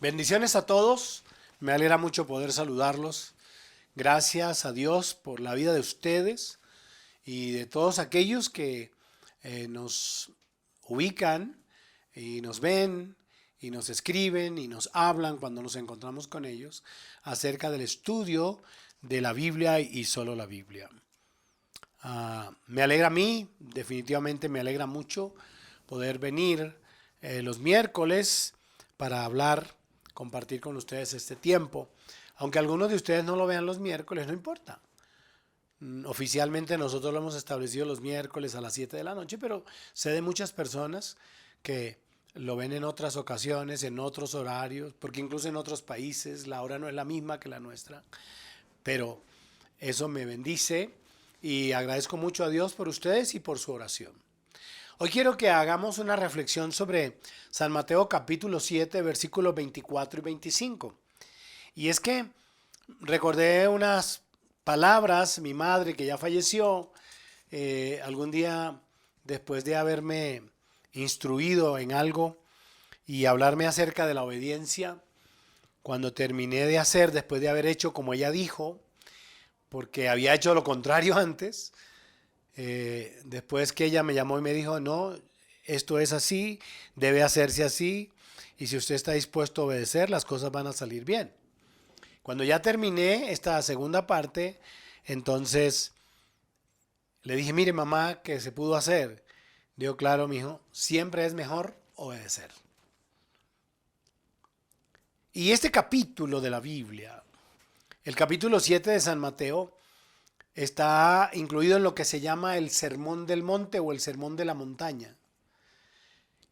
Bendiciones a todos. Me alegra mucho poder saludarlos. Gracias a Dios por la vida de ustedes y de todos aquellos que nos ubican y nos ven y nos escriben y nos hablan cuando nos encontramos con ellos acerca del estudio de la Biblia y solo la Biblia. Me alegra a mí, definitivamente me alegra mucho poder venir los miércoles para hablar, compartir con ustedes este tiempo. Aunque algunos de ustedes no lo vean los miércoles, no importa. Oficialmente nosotros lo hemos establecido los miércoles a las 7 de la noche, pero sé de muchas personas que lo ven en otras ocasiones, en otros horarios, porque incluso en otros países la hora no es la misma que la nuestra. Pero eso me bendice y agradezco mucho a Dios por ustedes y por su oración. Hoy quiero que hagamos una reflexión sobre San Mateo capítulo 7, versículos 24 y 25. Y es que recordé unas palabras, mi madre que ya falleció, algún día después de haberme instruido en algo y hablarme acerca de la obediencia, cuando terminé de hacer, después de haber hecho como ella dijo, porque había hecho lo contrario antes, después que ella me llamó y me dijo, no, esto es así, debe hacerse así, y si usted está dispuesto a obedecer, las cosas van a salir bien. Cuando ya terminé esta segunda parte, entonces le dije, mire mamá, ¿qué se pudo hacer? Dijo, claro, mijo, siempre es mejor obedecer. Y este capítulo de la Biblia, el capítulo 7 de San Mateo, está incluido en lo que se llama el Sermón del Monte o el Sermón de la Montaña.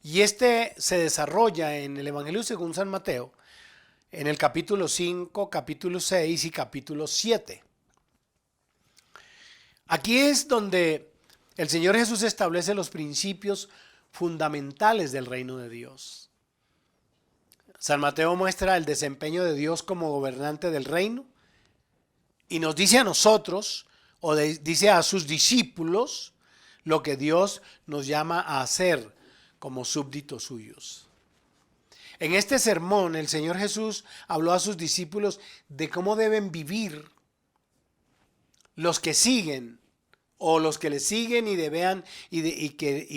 Y este se desarrolla en el Evangelio según San Mateo, en el capítulo 5, capítulo 6 y capítulo 7. Aquí es donde el Señor Jesús establece los principios fundamentales del reino de Dios. San Mateo muestra el desempeño de Dios como gobernante del reino y nos dice a nosotros, dice a sus discípulos, lo que Dios nos llama a hacer como súbditos suyos. En este sermón el Señor Jesús habló a sus discípulos de cómo deben vivir los que siguen o los que le siguen y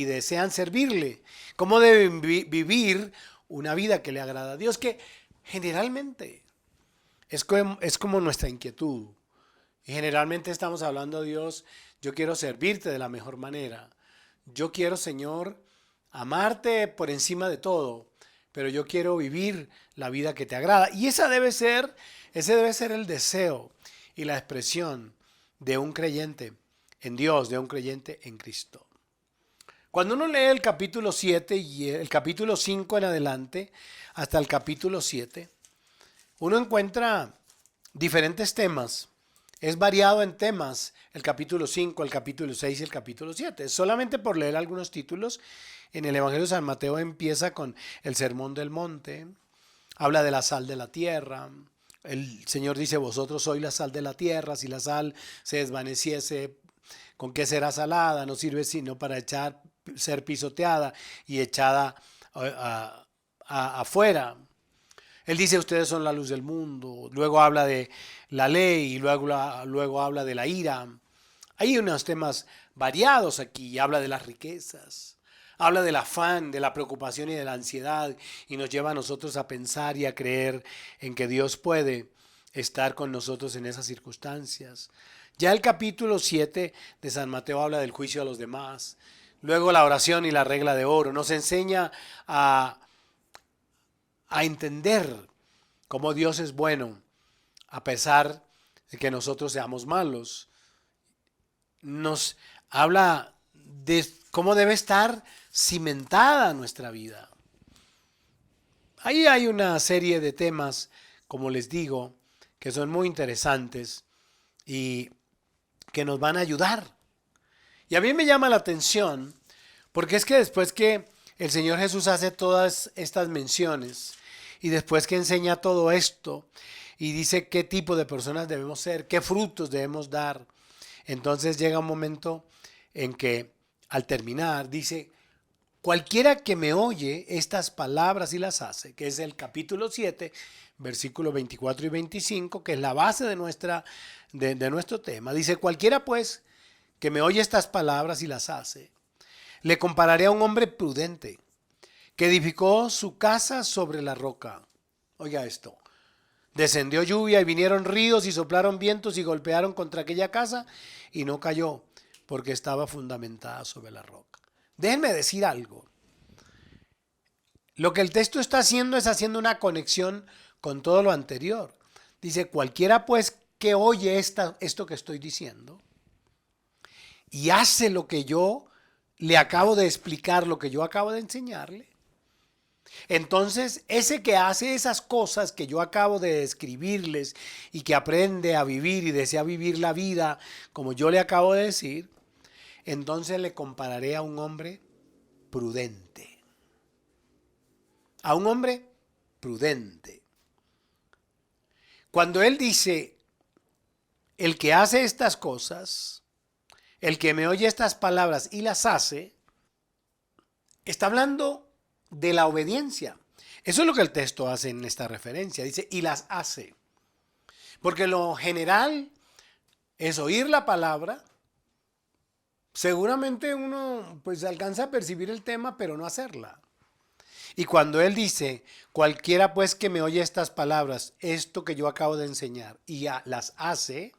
desean servirle. Cómo deben vivir una vida que le agrada a Dios, que generalmente es como nuestra inquietud. Y generalmente estamos hablando a Dios, yo quiero servirte de la mejor manera. Yo quiero, Señor, amarte por encima de todo, pero yo quiero vivir la vida que te agrada. Y ese debe ser el deseo y la expresión de un creyente en Dios, de un creyente en Cristo. Cuando uno lee el capítulo 7 y el capítulo 5 en adelante, hasta el capítulo 7, uno encuentra diferentes temas. Es variado en temas el capítulo 5, el capítulo 6 y el capítulo 7. Solamente por leer algunos títulos, en el Evangelio de San Mateo empieza con el Sermón del Monte, habla de la sal de la tierra. El Señor dice, vosotros sois la sal de la tierra, si la sal se desvaneciese, ¿con qué será salada? No sirve sino para ser pisoteada y echada afuera. Él dice, ustedes son la luz del mundo. Luego habla de la ley y luego habla de la ira. Hay unos temas variados aquí. Habla de las riquezas. Habla del afán, de la preocupación y de la ansiedad. Y nos lleva a nosotros a pensar y a creer en que Dios puede estar con nosotros en esas circunstancias. Ya el capítulo 7 de San Mateo habla del juicio a los demás. Luego la oración y la regla de oro. Nos enseña a entender cómo Dios es bueno a pesar de que nosotros seamos malos. Nos habla de cómo debe estar cimentada nuestra vida. Ahí hay una serie de temas, como les digo, que son muy interesantes y que nos van a ayudar. Y a mí me llama la atención porque es que después que el Señor Jesús hace todas estas menciones y después que enseña todo esto y dice qué tipo de personas debemos ser, qué frutos debemos dar, entonces llega un momento en que al terminar dice, Cualquiera que me oye estas palabras y las hace, que es el capítulo 7, versículos 24 y 25, que es la base de nuestro tema. Dice, cualquiera pues que me oye estas palabras y las hace, le compararé a un hombre prudente que edificó su casa sobre la roca. Oiga esto. Descendió lluvia y vinieron ríos y soplaron vientos y golpearon contra aquella casa y no cayó porque estaba fundamentada sobre la roca. Déjenme decir algo. Lo que el texto está haciendo es haciendo una conexión con todo lo anterior. Dice, cualquiera pues que oye esto que estoy diciendo y hace lo que yo le acabo de explicar, lo que yo acabo de enseñarle, entonces ese que hace esas cosas que yo acabo de describirles y que aprende a vivir y desea vivir la vida como yo le acabo de decir, entonces le compararé a un hombre prudente. A un hombre prudente. Cuando él dice, el que hace estas cosas, el que me oye estas palabras y las hace, está hablando de la obediencia. Eso es lo que el texto hace en esta referencia. Dice, y las hace. Porque lo general es oír la palabra. Seguramente uno pues alcanza a percibir el tema, pero no hacerla. Y cuando él dice, cualquiera pues que me oye estas palabras, esto que yo acabo de enseñar, y las hace,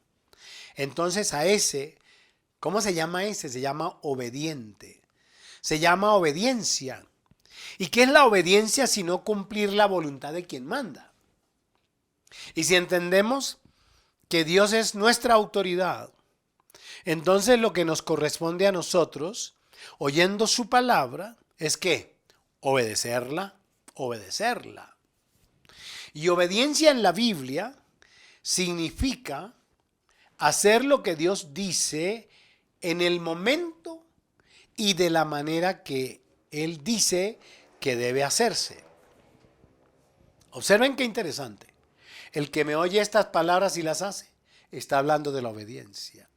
entonces a ese, ¿cómo se llama ese? Se llama obediente. Se llama obediencia. ¿Y qué es la obediencia sino cumplir la voluntad de quien manda? Y si entendemos que Dios es nuestra autoridad, entonces lo que nos corresponde a nosotros, oyendo su palabra, es que obedecerla. Y obediencia en la Biblia significa hacer lo que Dios dice en el momento y de la manera que Él dice que debe hacerse. Observen qué interesante. El que me oye estas palabras y las hace, está hablando de la obediencia.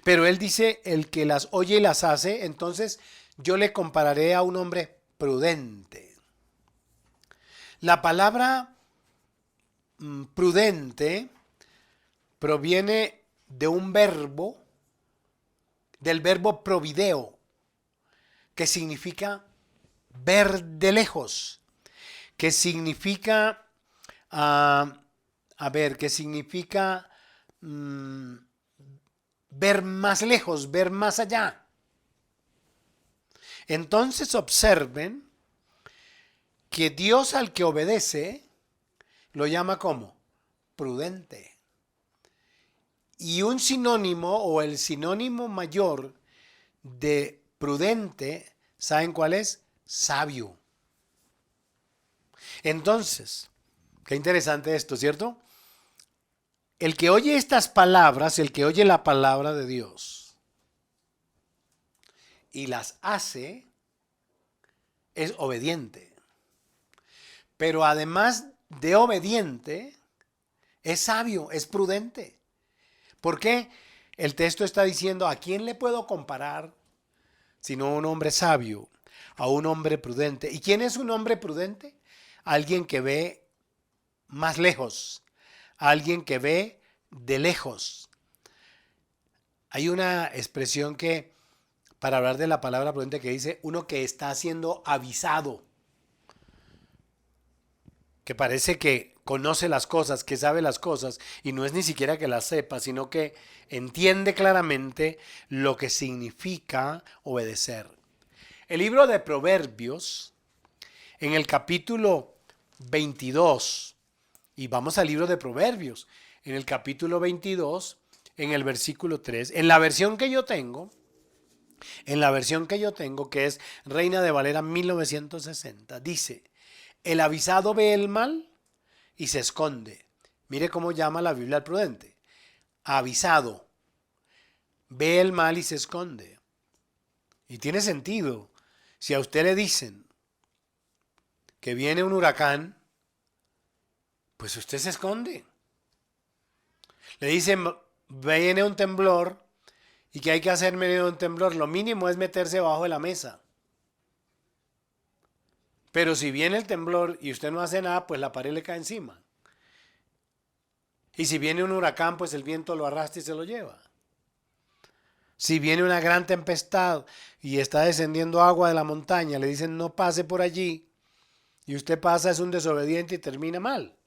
Pero Él dice, el que las oye y las hace, entonces yo le compararé a un hombre prudente. La palabra prudente proviene de un verbo, del verbo provideo, que significa ver de lejos, que significa, que significa ver más lejos, ver más allá. Entonces observen que Dios al que obedece lo llama como prudente. Y un sinónimo o el sinónimo mayor de prudente, ¿saben cuál es? Sabio. Entonces, qué interesante esto, ¿cierto? El que oye estas palabras, el que oye la palabra de Dios y las hace, es obediente. Pero además de obediente, es sabio, es prudente. ¿Por qué? El texto está diciendo, ¿a quién le puedo comparar sino a un hombre sabio, a un hombre prudente? ¿Y quién es un hombre prudente? Alguien que ve más lejos, alguien que ve de lejos. Hay una expresión que, para hablar de la palabra prudente, que dice uno que está siendo avisado, que parece que conoce las cosas, que sabe las cosas, y no es ni siquiera que las sepa, sino que entiende claramente lo que significa obedecer. El libro de Proverbios, en el capítulo 22, y vamos al libro de Proverbios, en el capítulo 22, en el versículo 3, en la versión que yo tengo, que es Reina de Valera 1960, dice, el avisado ve el mal y se esconde. Mire cómo llama la Biblia al prudente. Avisado, ve el mal y se esconde. Y tiene sentido. Si a usted le dicen que viene un huracán, pues usted se esconde. Le dicen, viene un temblor, y que hay que hacer en medio de un temblor. Lo mínimo es meterse bajo de la mesa. Pero si viene el temblor y usted no hace nada, pues la pared le cae encima. Y si viene un huracán, pues el viento lo arrastra y se lo lleva. Si viene una gran tempestad y está descendiendo agua de la montaña, le dicen no pase por allí, y usted pasa, es un desobediente y termina mal.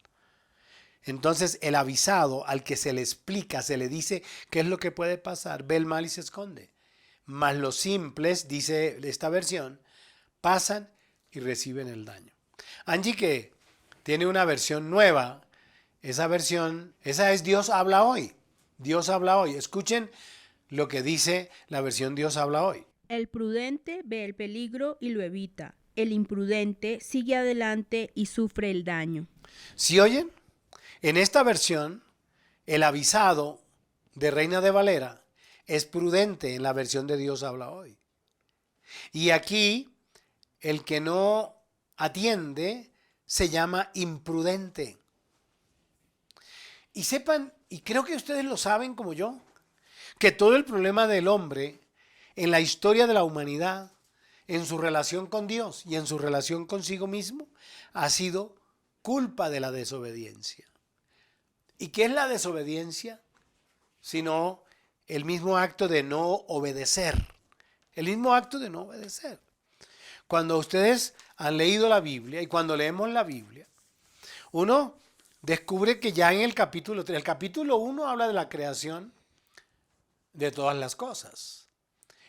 Entonces el avisado al que se le explica, se le dice qué es lo que puede pasar, ve el mal y se esconde. Mas los simples, dice esta versión, pasan y reciben el daño. Angie, que tiene una versión nueva, esa versión, esa es Dios habla hoy. Dios habla hoy. Escuchen lo que dice la versión Dios habla hoy. El prudente ve el peligro y lo evita. El imprudente sigue adelante y sufre el daño. ¿Sí oyen? En esta versión, el avisado de Reina de Valera es prudente en la versión de Dios habla hoy. Y aquí, el que no atiende se llama imprudente. Y sepan, y creo que ustedes lo saben como yo, que todo el problema del hombre en la historia de la humanidad, en su relación con Dios y en su relación consigo mismo, ha sido culpa de la desobediencia. ¿Y qué es la desobediencia? Sino el mismo acto de no obedecer. El mismo acto de no obedecer. Cuando ustedes han leído la Biblia y cuando leemos la Biblia, uno descubre que ya en el capítulo 3, el capítulo 1 habla de la creación de todas las cosas.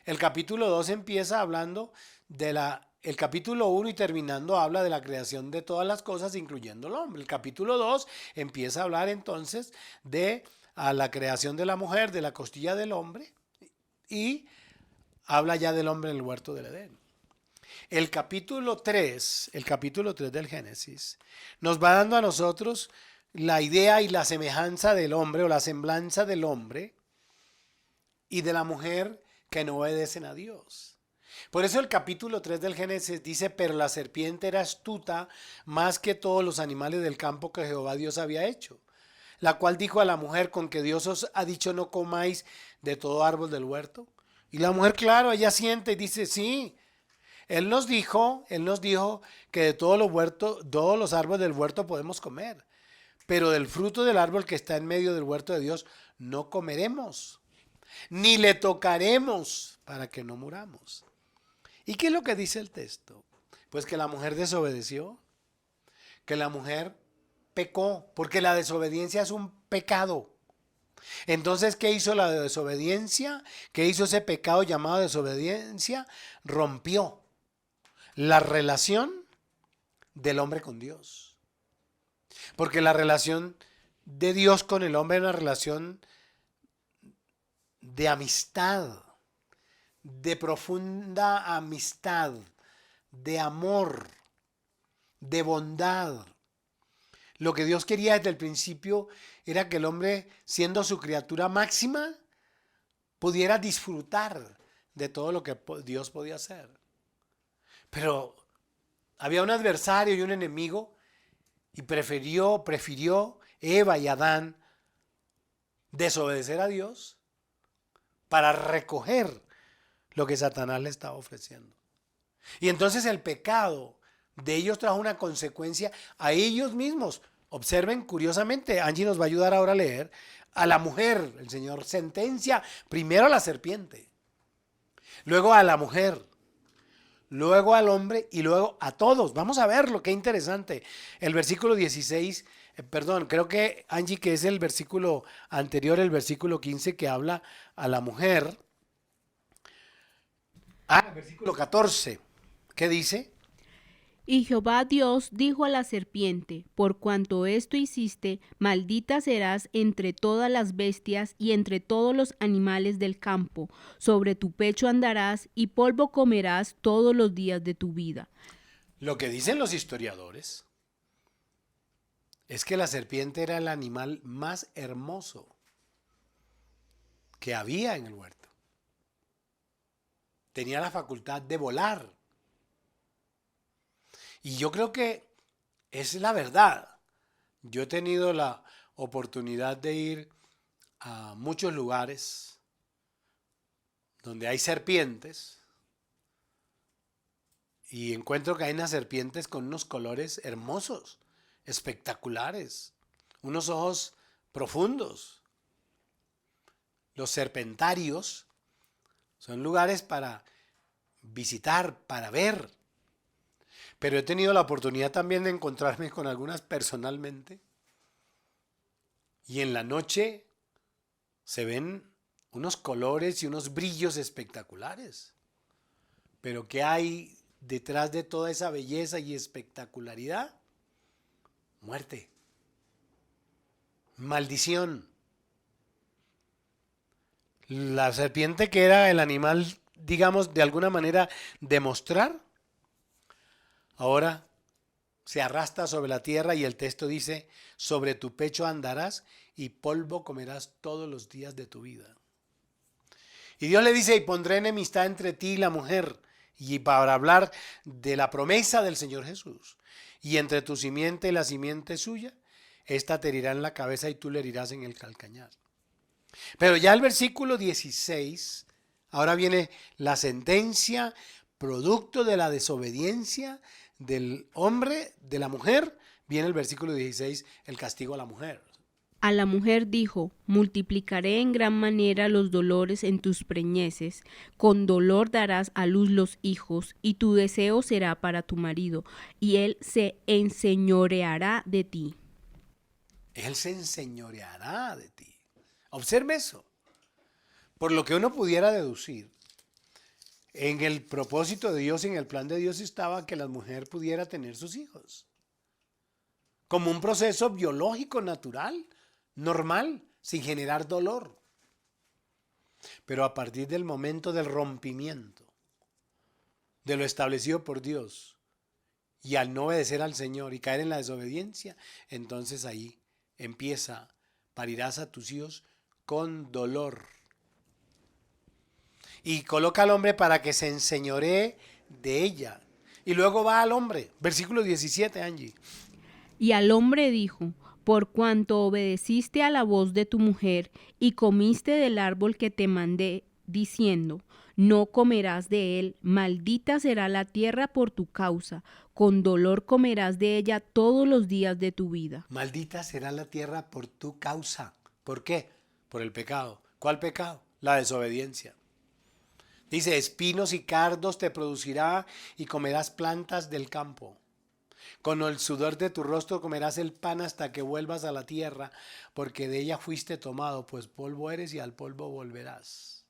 El capítulo 2 empieza hablando el capítulo 1 y terminando habla de la creación de todas las cosas, incluyendo el hombre. El capítulo 2 empieza a hablar entonces de la creación de la mujer, de la costilla del hombre, y habla ya del hombre en el huerto del Edén. El capítulo 3 del Génesis, nos va dando a nosotros la idea y la semejanza del hombre o la semblanza del hombre y de la mujer que no obedecen a Dios. Por eso el capítulo 3 del Génesis dice, pero la serpiente era astuta más que todos los animales del campo que Jehová Dios había hecho, la cual dijo a la mujer, con que Dios os ha dicho no comáis de todo árbol del huerto. Y la mujer, claro, ella siente y dice, sí, Él nos dijo que de todos los árboles del huerto podemos comer, pero del fruto del árbol que está en medio del huerto de Dios no comeremos, ni le tocaremos para que no muramos. ¿Y qué es lo que dice el texto? Pues que la mujer desobedeció, que la mujer pecó, porque la desobediencia es un pecado. Entonces, ¿qué hizo la desobediencia? ¿Qué hizo ese pecado llamado desobediencia? Rompió la relación del hombre con Dios. Porque la relación de Dios con el hombre es una relación de amistad, de profunda amistad, de amor, de bondad. Lo que Dios quería desde el principio era que el hombre, siendo su criatura máxima, pudiera disfrutar de todo lo que Dios podía hacer. Pero había un adversario y un enemigo y prefirió Eva y Adán desobedecer a Dios para recoger lo que Satanás le estaba ofreciendo. Y entonces el pecado de ellos trajo una consecuencia a ellos mismos. Observen curiosamente, Angie nos va a ayudar ahora a leer, a la mujer, el Señor sentencia primero a la serpiente, luego a la mujer, luego al hombre y luego a todos. Vamos a verlo, qué interesante. El versículo 16, perdón, creo que Angie, que es el versículo anterior, el versículo 15 que habla a la mujer. El versículo 14, ¿qué dice? Y Jehová Dios dijo a la serpiente, por cuanto esto hiciste, maldita serás entre todas las bestias y entre todos los animales del campo. Sobre tu pecho andarás y polvo comerás todos los días de tu vida. Lo que dicen los historiadores es que la serpiente era el animal más hermoso que había en el huerto. Tenía la facultad de volar. Y yo creo que es la verdad. Yo he tenido la oportunidad de ir a muchos lugares donde hay serpientes y encuentro que hay unas serpientes con unos colores hermosos, espectaculares, unos ojos profundos. Los serpentarios son lugares para visitar, para ver. Pero he tenido la oportunidad también de encontrarme con algunas personalmente. Y en la noche se ven unos colores y unos brillos espectaculares. Pero ¿qué hay detrás de toda esa belleza y espectacularidad? Muerte. Maldición. La serpiente, que era el animal, digamos, de alguna manera demostrar, ahora se arrastra sobre la tierra y el texto dice, sobre tu pecho andarás y polvo comerás todos los días de tu vida. Y Dios le dice, y pondré enemistad entre ti y la mujer, y para hablar de la promesa del Señor Jesús, y entre tu simiente y la simiente suya, esta te herirá en la cabeza y tú le herirás en el calcañar. Pero ya el versículo 16, ahora viene la sentencia producto de la desobediencia del hombre, de la mujer. Viene el versículo 16, el castigo a la mujer. A la mujer dijo, multiplicaré en gran manera los dolores en tus preñeces, con dolor darás a luz los hijos, y tu deseo será para tu marido, y él se enseñoreará de ti. Él se enseñoreará de ti. Observe eso. Por lo que uno pudiera deducir, en el propósito de Dios, en el plan de Dios estaba que la mujer pudiera tener sus hijos. Como un proceso biológico natural, normal, sin generar dolor. Pero a partir del momento del rompimiento, de lo establecido por Dios, y al no obedecer al Señor y caer en la desobediencia, entonces ahí empieza, parirás a tus hijos con dolor. Y coloca al hombre para que se enseñoree de ella. Y luego va al hombre. Versículo 17, Angie. Y al hombre dijo, por cuanto obedeciste a la voz de tu mujer y comiste del árbol que te mandé, diciendo, no comerás de él, maldita será la tierra por tu causa, con dolor comerás de ella todos los días de tu vida. Maldita será la tierra por tu causa. ¿Por qué? Por el pecado. ¿Cuál pecado? La desobediencia. Dice, espinos y cardos te producirá y comerás plantas del campo. Con el sudor de tu rostro comerás el pan hasta que vuelvas a la tierra, porque de ella fuiste tomado, pues polvo eres y al polvo volverás.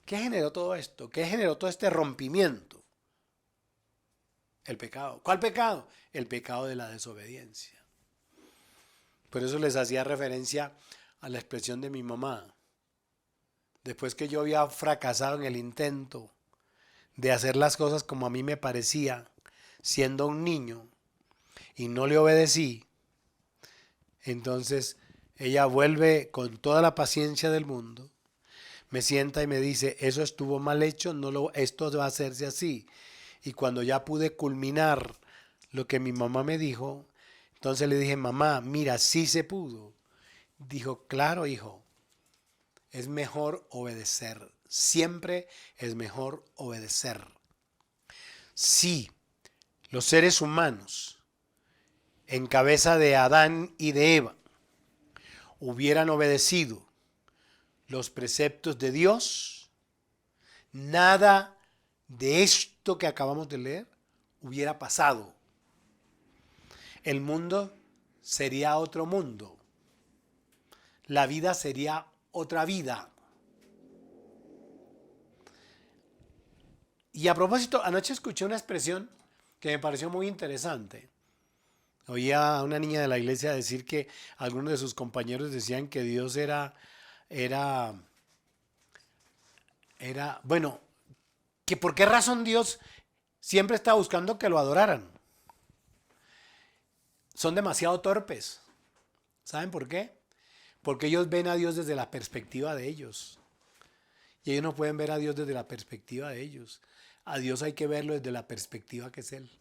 ¿Qué generó todo esto? ¿Qué generó todo este rompimiento? El pecado. ¿Cuál pecado? El pecado de la desobediencia. Por eso les hacía referencia a la expresión de mi mamá. Después que yo había fracasado en el intento de hacer las cosas como a mí me parecía, siendo un niño, y no le obedecí, entonces ella vuelve con toda la paciencia del mundo, me sienta y me dice, eso estuvo mal hecho, esto va a hacerse así. Y cuando ya pude culminar lo que mi mamá me dijo, entonces le dije, mamá, mira, sí se pudo. Dijo, claro, hijo, es mejor obedecer. Siempre es mejor obedecer. Si los seres humanos, en cabeza de Adán y de Eva, hubieran obedecido los preceptos de Dios, nada de esto que acabamos de leer hubiera pasado. El mundo sería otro mundo. La vida sería otra vida. Y a propósito, anoche escuché una expresión que me pareció muy interesante. Oía a una niña de la iglesia decir que algunos de sus compañeros decían que Dios bueno, que por qué razón Dios siempre está buscando que lo adoraran. Son demasiado torpes. ¿Saben por qué? Porque ellos ven a Dios desde la perspectiva de ellos. Y ellos no pueden ver a Dios desde la perspectiva de ellos. A Dios hay que verlo desde la perspectiva que es Él.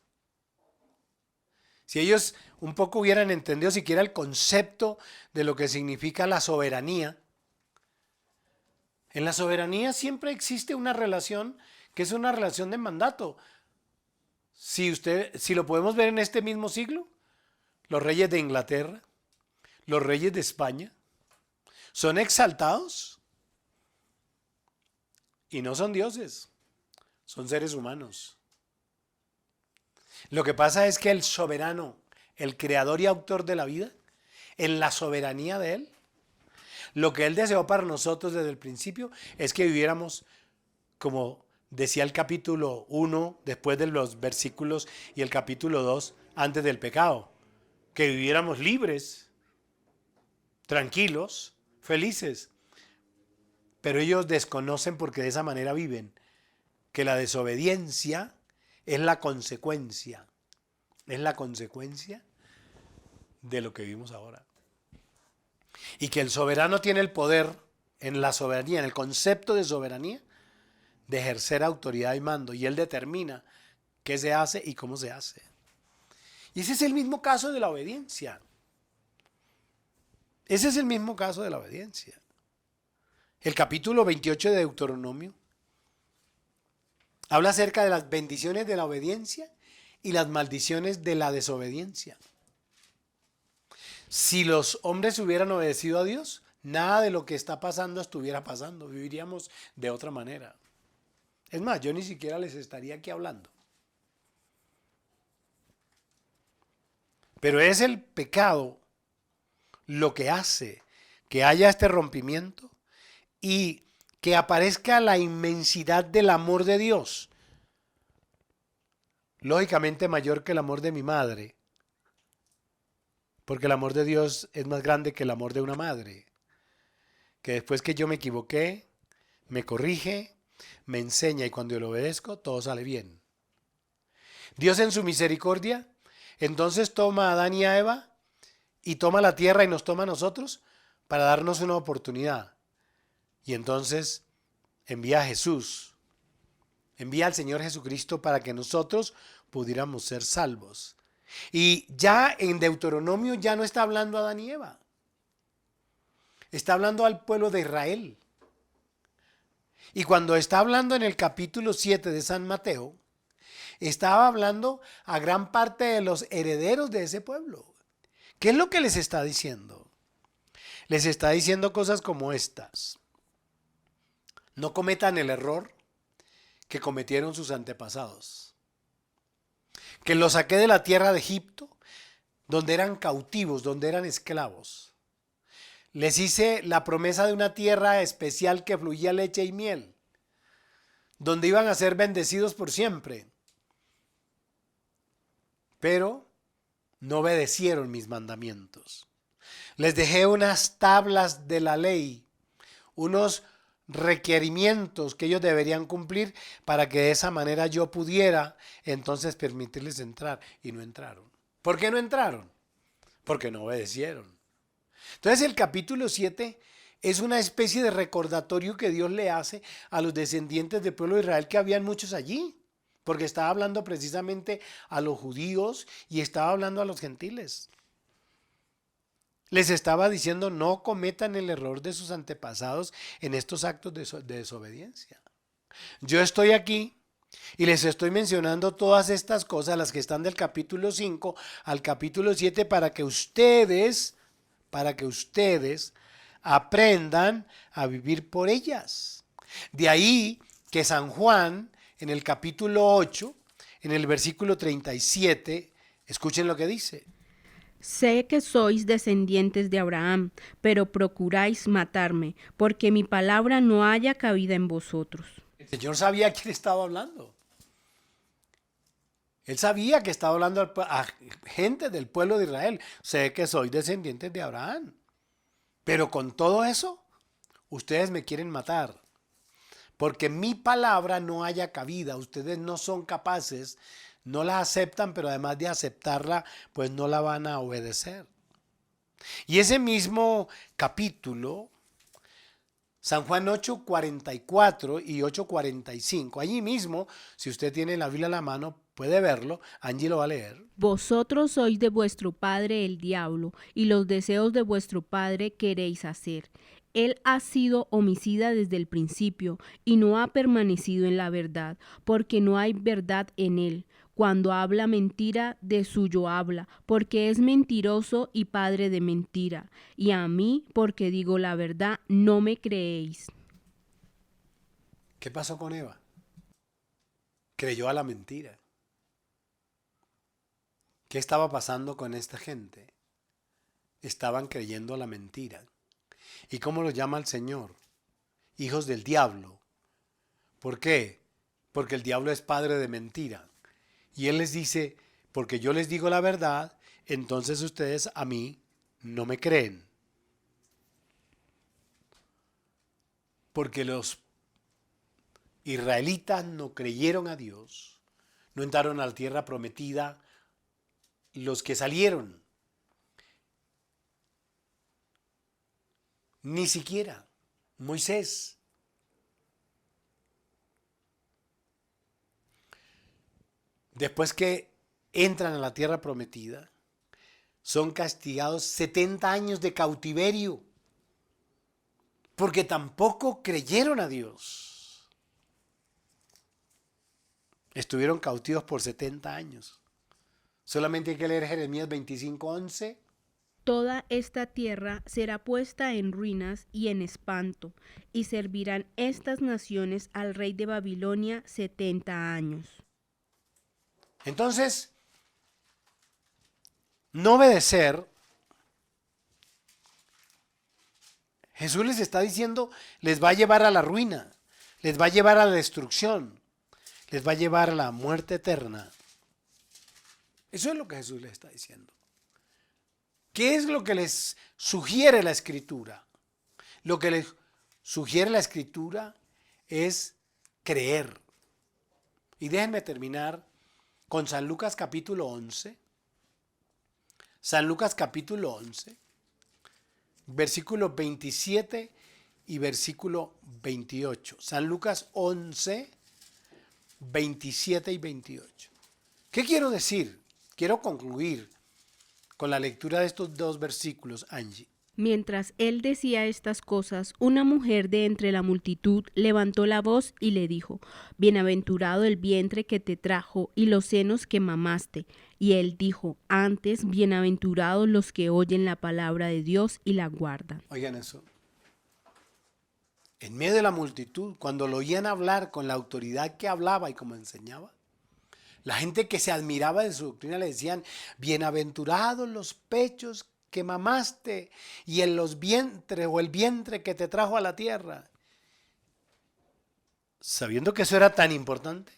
Si ellos un poco hubieran entendido siquiera el concepto de lo que significa la soberanía, en la soberanía siempre existe una relación que es una relación de mandato. Si lo podemos ver en este mismo siglo, los reyes de Inglaterra, los reyes de España, son exaltados y no son dioses, son seres humanos. Lo que pasa es que el soberano, el creador y autor de la vida, en la soberanía de él, lo que él deseó para nosotros desde el principio es que viviéramos como decía el capítulo 1, después de los versículos, y el capítulo 2, antes del pecado, que viviéramos libres, tranquilos, felices. Pero ellos desconocen porque de esa manera viven, que la desobediencia es la consecuencia de lo que vivimos ahora. Y que el soberano tiene el poder en la soberanía, en el concepto de soberanía, de ejercer autoridad y mando. Y él determina qué se hace y cómo se hace. Y ese es el mismo caso de la obediencia. Ese es el mismo caso de la obediencia. El capítulo 28 de Deuteronomio habla acerca de las bendiciones de la obediencia y las maldiciones de la desobediencia. Si los hombres hubieran obedecido a Dios, nada de lo que está pasando estuviera pasando. Viviríamos de otra manera. Es más, yo ni siquiera les estaría aquí hablando. Pero es el pecado lo que hace que haya este rompimiento y que aparezca la inmensidad del amor de Dios. Lógicamente mayor que el amor de mi madre, porque el amor de Dios es más grande que el amor de una madre, que después que yo me equivoqué, me corrige, me enseña y cuando yo lo obedezco, todo sale bien. Dios en su misericordia, entonces toma a Adán y a Eva y toma la tierra y nos toma a nosotros para darnos una oportunidad. Y entonces envía a Jesús, envía al Señor Jesucristo para que nosotros pudiéramos ser salvos. Y ya en Deuteronomio ya no está hablando a Adán y Eva, está hablando al pueblo de Israel. Y cuando está hablando en el capítulo 7 de San Mateo, estaba hablando a gran parte de los herederos de ese pueblo. ¿Qué es lo que les está diciendo? Les está diciendo cosas como estas. No cometan el error que cometieron sus antepasados. Que los saqué de la tierra de Egipto, donde eran cautivos, donde eran esclavos. Les hice la promesa de una tierra especial que fluía leche y miel, donde iban a ser bendecidos por siempre. Pero no obedecieron mis mandamientos. Les dejé unas tablas de la ley, unos requerimientos que ellos deberían cumplir para que de esa manera yo pudiera entonces permitirles entrar, y no entraron. ¿Por qué no entraron? Porque no obedecieron. Entonces el capítulo 7 es una especie de recordatorio que Dios le hace a los descendientes del pueblo de Israel, que habían muchos allí, porque estaba hablando precisamente a los judíos y estaba hablando a los gentiles. Les estaba diciendo: no cometan el error de sus antepasados en estos actos de desobediencia. Yo estoy aquí y les estoy mencionando todas estas cosas, las que están del capítulo 5 al capítulo 7, para que ustedes aprendan a vivir por ellas. De ahí que San Juan, en el capítulo 8, en el versículo 37, escuchen lo que dice. Sé que sois descendientes de Abraham, pero procuráis matarme, porque mi palabra no haya cabida en vosotros. El Señor sabía a quién estaba hablando. Él sabía que estaba hablando a gente del pueblo de Israel. Sé que sois descendientes de Abraham, pero con todo eso, ustedes me quieren matar, porque mi palabra no haya cabida. Ustedes no son capaces, no la aceptan, pero además de aceptarla, pues no la van a obedecer. Y ese mismo capítulo, San Juan 8:44 y 8:45, allí mismo, si usted tiene la Biblia a la mano, puede verlo. Angie lo va a leer. Vosotros sois de vuestro padre el diablo, y los deseos de vuestro padre queréis hacer. él ha sido homicida desde el principio y no ha permanecido en la verdad, porque no hay verdad en él. Cuando habla mentira, de suyo habla, porque es mentiroso y padre de mentira. Y a mí, porque digo la verdad, no me creéis. ¿Qué pasó con Eva? Creyó a la mentira. ¿Qué estaba pasando con esta gente? Estaban creyendo a la mentira. ¿Y cómo lo llama el Señor? Hijos del diablo. ¿Por qué? Porque el diablo es padre de mentira. Y Él les dice, porque yo les digo la verdad, entonces ustedes a mí no me creen. Porque los israelitas no creyeron a Dios, no entraron a la tierra prometida. Los que salieron, ni siquiera Moisés. Después que entran a la tierra prometida, son castigados 70 años de cautiverio, porque tampoco creyeron a Dios. Estuvieron cautivos por 70 años. Solamente hay que leer Jeremías 25:11. Toda esta tierra será puesta en ruinas y en espanto, y servirán estas naciones al rey de Babilonia 70 años. Entonces, no obedecer, Jesús les está diciendo, les va a llevar a la ruina, les va a llevar a la destrucción, les va a llevar a la muerte eterna. Eso es lo que Jesús les está diciendo. ¿Qué es lo que les sugiere la Escritura? Lo que les sugiere la Escritura es creer. Y déjenme terminar con San Lucas capítulo 11. San Lucas capítulo 11, versículo 27 y versículo 28. San Lucas 11, 27 y 28. ¿Qué quiero decir? Quiero concluir con la lectura de estos dos versículos, Angie. Mientras él decía estas cosas, una mujer de entre la multitud levantó la voz y le dijo: Bienaventurado el vientre que te trajo y los senos que mamaste. Y él dijo: Antes, bienaventurados los que oyen la palabra de Dios y la guardan. Oigan eso. En medio de la multitud, cuando lo oían hablar con la autoridad que hablaba y como enseñaba, la gente que se admiraba de su doctrina le decían: Bienaventurados los pechos que mamaste y en los vientres o el vientre que te trajo a la tierra. Sabiendo que eso era tan importante,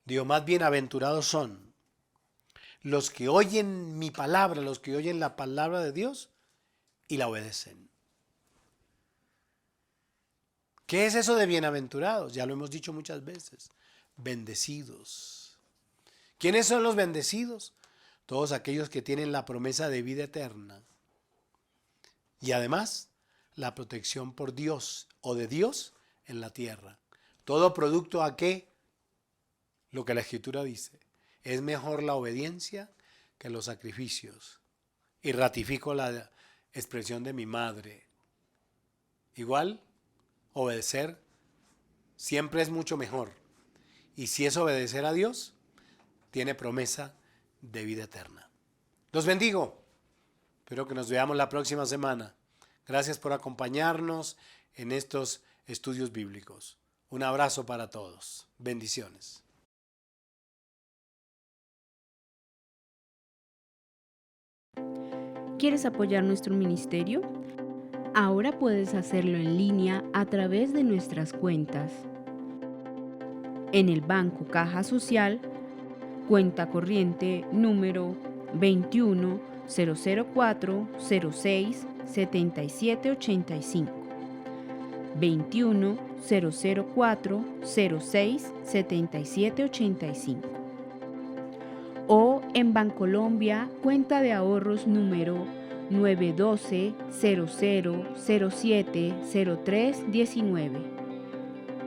digo, más bienaventurados son los que oyen mi palabra, los que oyen la palabra de Dios y la obedecen. ¿Qué es eso de bienaventurados? Ya lo hemos dicho muchas veces. Bendecidos. ¿Quiénes son los bendecidos? Todos aquellos que tienen la promesa de vida eterna. Y además, la protección por Dios o de Dios en la tierra. ¿Todo producto a qué? Lo que la Escritura dice. Es mejor la obediencia que los sacrificios. Y ratifico la expresión de mi madre. Igual, obedecer siempre es mucho mejor. Y si es obedecer a Dios, tiene promesa de vida eterna. Los bendigo. Espero que nos veamos la próxima semana. Gracias por acompañarnos en estos estudios bíblicos. Un abrazo para todos. Bendiciones. ¿Quieres apoyar nuestro ministerio? Ahora puedes hacerlo en línea a través de nuestras cuentas. En el Banco Caja Social, cuenta corriente número 21-004-06-7785. 21-004-06-7785. O en Bancolombia, cuenta de ahorros número 912-0007-0319.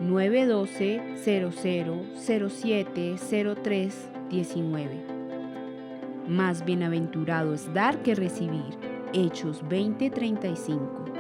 912-0007-0319. Más bienaventurado es dar que recibir. Hechos 20:35.